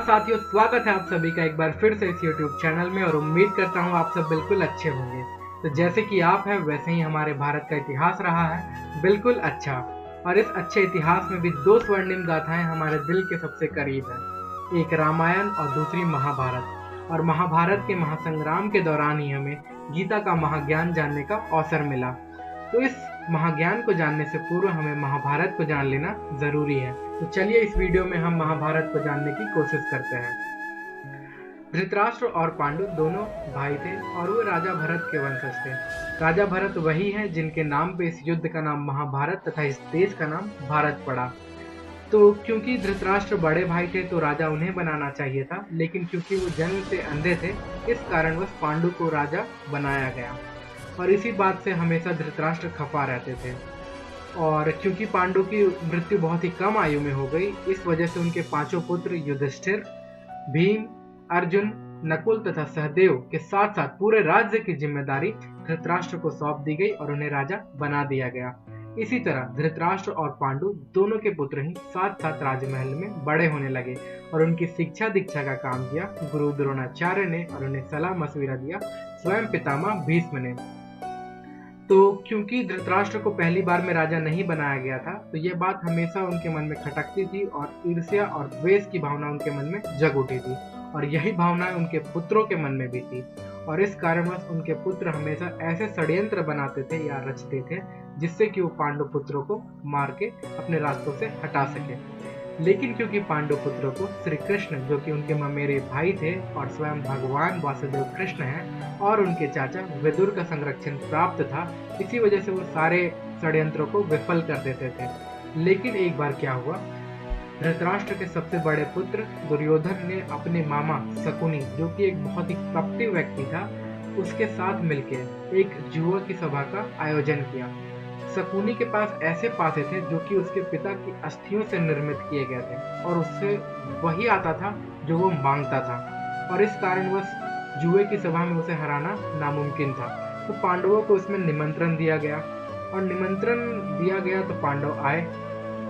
साथियों, स्वागत है आप सभी का एक बार फिर से इस YouTube चैनल में और उम्मीद करता हूँ आप सब बिल्कुल अच्छे होंगे। तो जैसे कि आप हैं वैसे ही हमारे भारत का इतिहास रहा है बिल्कुल अच्छा। और इस अच्छे इतिहास में भी दो स्वर्णिम गाथाएं हमारे दिल के सबसे करीब हैं, एक रामायण और दूसरी महाभारत। और महाभारत के महासंग्राम के दौरान ही हमें गीता का महाज्ञान जानने का अवसर मिला। तो इस महाज्ञान को जानने से पूर्व हमें महाभारत को जान लेना जरूरी है। तो चलिए इस वीडियो में हम महाभारत को जानने की कोशिश करते हैं। धृतराष्ट्र और पांडु दोनों भाई थे और वो राजा भरत के वंशज थे। राजा भरत वही हैं जिनके नाम पे इस युद्ध का नाम महाभारत तथा इस देश का नाम भारत पड़ा। तो क्योंकि धृतराष्ट्र बड़े भाई थे तो राजा उन्हें बनाना चाहिए था, लेकिन क्योंकि वो जन्म से अंधे थे इस कारणवश पांडु को राजा बनाया गया। और इसी बात से हमेशा धृतराष्ट्र खफा रहते थे। और क्योंकि पांडु की मृत्यु बहुत ही कम आयु में हो गई, इस वजह से उनके पांचों पुत्र युधिष्ठिर, भीम, अर्जुन, नकुल तथा सहदेव के साथ साथ पूरे राज्य की जिम्मेदारी धृतराष्ट्र को सौंप दी गई और उन्हें राजा बना दिया गया। इसी तरह धृतराष्ट्र और पांडु दोनों के पुत्र ही साथ साथ राजमहल में बड़े होने लगे और उनकी शिक्षा दीक्षा का काम किया गुरु द्रोणाचार्य ने और उन्हें सलाह मशविरा दिया स्वयं पितामह भीष्म ने। तो क्योंकि धृतराष्ट्र को पहली बार में राजा नहीं बनाया गया था तो ये बात हमेशा उनके मन में खटकती थी और ईर्ष्या और द्वेष की भावना उनके मन में जग उठी थी और यही भावनाएं उनके पुत्रों के मन में भी थी। और इस कारणवश उनके पुत्र हमेशा ऐसे षड्यंत्र बनाते थे या रचते थे जिससे कि वो पांडु पुत्रों को मार के अपने रास्तों से हटा सके। लेकिन क्योंकि पांडु पुत्रों को श्री कृष्ण जो कि उनके ममेरे भाई थे और स्वयं भगवान वासुदेव कृष्ण हैं और उनके चाचा विदुर का संरक्षण प्राप्त था, इसी वजह से वो सारे षड्यंत्रों को विफल कर देते थे। लेकिन एक बार क्या हुआ, धृतराष्ट्र के सबसे बड़े पुत्र दुर्योधन ने अपने मामा शकुनी जो कि एक बहुत ही कपटी व्यक्ति था उसके साथ मिलकर एक जुआ की सभा का आयोजन किया। शकुनी के पास ऐसे पासे थे जो कि उसके पिता की अस्थियों से निर्मित किए गए थे और उससे वही आता था जो वो मांगता था और इस कारणवश जुए की सभा में उसे हराना नामुमकिन था। तो पांडवों को इसमें निमंत्रण दिया गया और निमंत्रण दिया गया तो पांडव आए।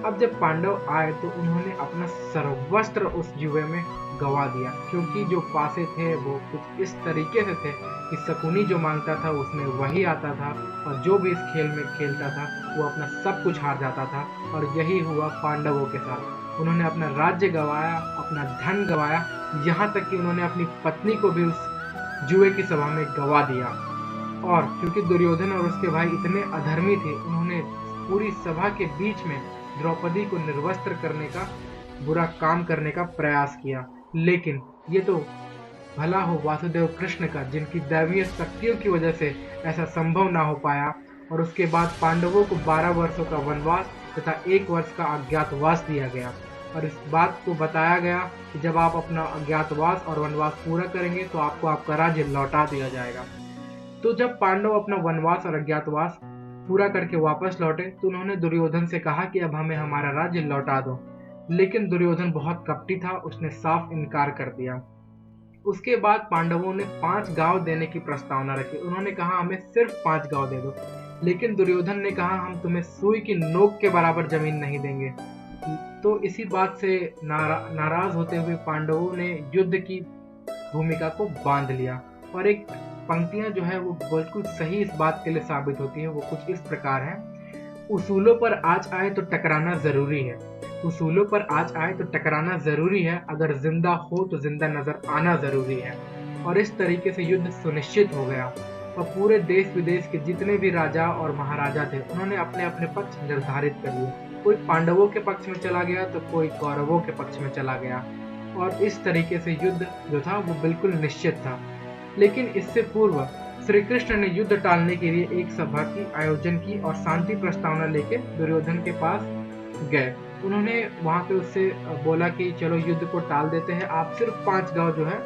अब जब पांडव आए तो उन्होंने अपना सर्वस्त्र उस जुए में गवा दिया, क्योंकि जो पासे थे वो कुछ इस तरीके से थे कि शकुनी जो मांगता था उसमें वही आता था और जो भी इस खेल में खेलता था वो अपना सब कुछ हार जाता था। और यही हुआ पांडवों के साथ। उन्होंने अपना राज्य गवाया, अपना धन गवाया, यहाँ तक कि उन्होंने अपनी पत्नी को भी उस जुए की सभा में गवा दिया। और क्योंकि दुर्योधन और उसके भाई इतने अधर्मी थे, उन्होंने पूरी सभा के बीच में द्रौपदी को निर्वस्त्र करने का बुरा काम करने का प्रयास किया। लेकिन ये तो भला हो वासुदेव कृष्ण का, जिनकी दैवीय शक्तियों की वजह से ऐसा संभव ना हो पाया। और उसके बाद पांडवों को 12 वर्षों का वनवास तथा 1 वर्ष का अज्ञातवास दिया गया और इस बात को बताया गया कि जब आप अपना अज्ञातवास और वनवास पूरा करेंगे तो आपको आपका राज्य लौटा दिया जाएगा। तो जब पांडव अपना वनवास और अज्ञातवास पूरा करके वापस लौटे तो उन्होंने दुर्योधन से कहा कि अब हमें हमारा राज्य लौटा दो। लेकिन दुर्योधन बहुत कपटी था, उसने साफ इनकार कर दिया। उसके बाद पांडवों ने 5 गांव देने की प्रस्तावना रखी। उन्होंने कहा हमें सिर्फ 5 गांव दे दो, लेकिन दुर्योधन ने कहा हम तुम्हें सुई की नोक के बराबर जमीन नहीं देंगे। तो इसी बात से नाराज होते हुए पांडवों ने युद्ध की भूमिका को बांध लिया। और एक पंक्तियां जो है वो बिल्कुल सही इस बात के लिए साबित होती है। वो कुछ इस प्रकार है, उसूलों पर आज आए तो टकराना जरूरी है, उसूलों पर आज आए तो टकराना जरूरी है, अगर जिंदा हो तो जिंदा नजर आना जरूरी है। और इस तरीके से युद्ध सुनिश्चित हो गया और पूरे देश विदेश के जितने भी राजा और महाराजा थे उन्होंने अपने अपने पक्ष निर्धारित कर लिए। कोई पांडवों के पक्ष में चला गया तो कोई कौरवों के पक्ष में चला गया और इस तरीके से युद्ध जो था वो बिल्कुल निश्चित था। लेकिन इससे पूर्व श्री कृष्ण ने युद्ध टालने के लिए एक सभा की आयोजन की और शांति प्रस्तावना लेके दुर्योधन के पास गए। उन्होंने वहां पे उससे बोला कि चलो युद्ध को टाल देते हैं, आप सिर्फ 5 गांव जो है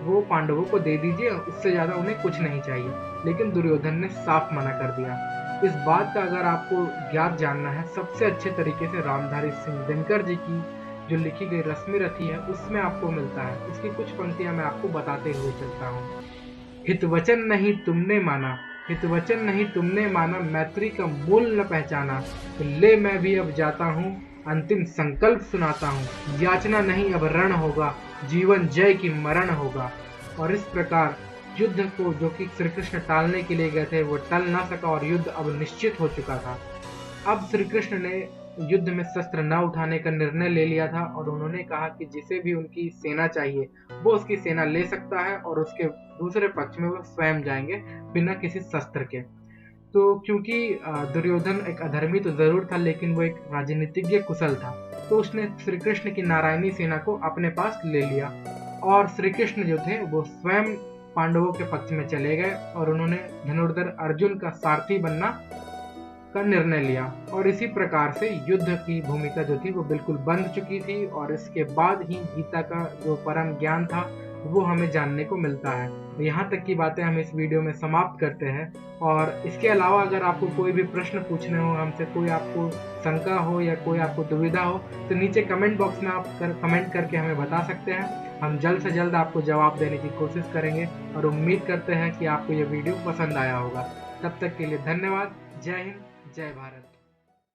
वो पांडवों को दे दीजिए, उससे ज्यादा उन्हें कुछ नहीं चाहिए। लेकिन दुर्योधन ने साफ मना कर दिया। इस बात का अगर आपको ज्ञात जानना है, सबसे अच्छे तरीके से रामधारी सिंह दिनकर जी की जो लिखी गई रश्मि रथी है उसमें आपको मिलता है। इसकी कुछ पंक्तियां मैं आपको बताते हुए चलता हूँ। हितवचन नहीं तुमने माना, हितवचन नहीं तुमने माना, मैत्री का मूल न पहचाना, तो ले मैं भी अब जाता हूँ, अंतिम संकल्प सुनाता हूँ, याचना नहीं अब रण होगा, जीवन जय की मरण होगा। और इस प्रकार युद्ध को जो कि श्री कृष्ण टालने के लिए गए थे वो टल ना सका और युद्ध अब निश्चित हो चुका था। अब श्री कृष्ण ने युद्ध में शस्त्र न उठाने का निर्णय ले लिया था और उन्होंने कहा कि जिसे भी उनकी सेना चाहिए वो उसकी सेना ले सकता है और उसके दूसरे पक्ष में वो स्वयं जाएंगे बिना किसी शस्त्र के। तो क्योंकि दुर्योधन एक अधर्मी तो जरूर था लेकिन वो एक राजनीतिज्ञ कुशल था, तो उसने श्री कृष्ण की नारायणी सेना को अपने पास ले लिया और श्री कृष्ण जो थे वो स्वयं पांडवों के पक्ष में चले गए और उन्होंने धनुर्धर अर्जुन का सारथी बनना का निर्णय लिया। और इसी प्रकार से युद्ध की भूमिका जो थी वो बिल्कुल बंद चुकी थी और इसके बाद ही गीता का जो परम ज्ञान था वो हमें जानने को मिलता है। यहाँ तक की बातें हम इस वीडियो में समाप्त करते हैं और इसके अलावा अगर आपको कोई भी प्रश्न पूछने हो हमसे, कोई आपको शंका हो या कोई आपको दुविधा हो तो नीचे कमेंट बॉक्स में आप कमेंट करके हमें बता सकते हैं। हम जल्द से जल्द आपको जवाब देने की कोशिश करेंगे और उम्मीद करते हैं कि आपको ये वीडियो पसंद आया होगा। तब तक के लिए धन्यवाद। जय हिंद, जय भारत।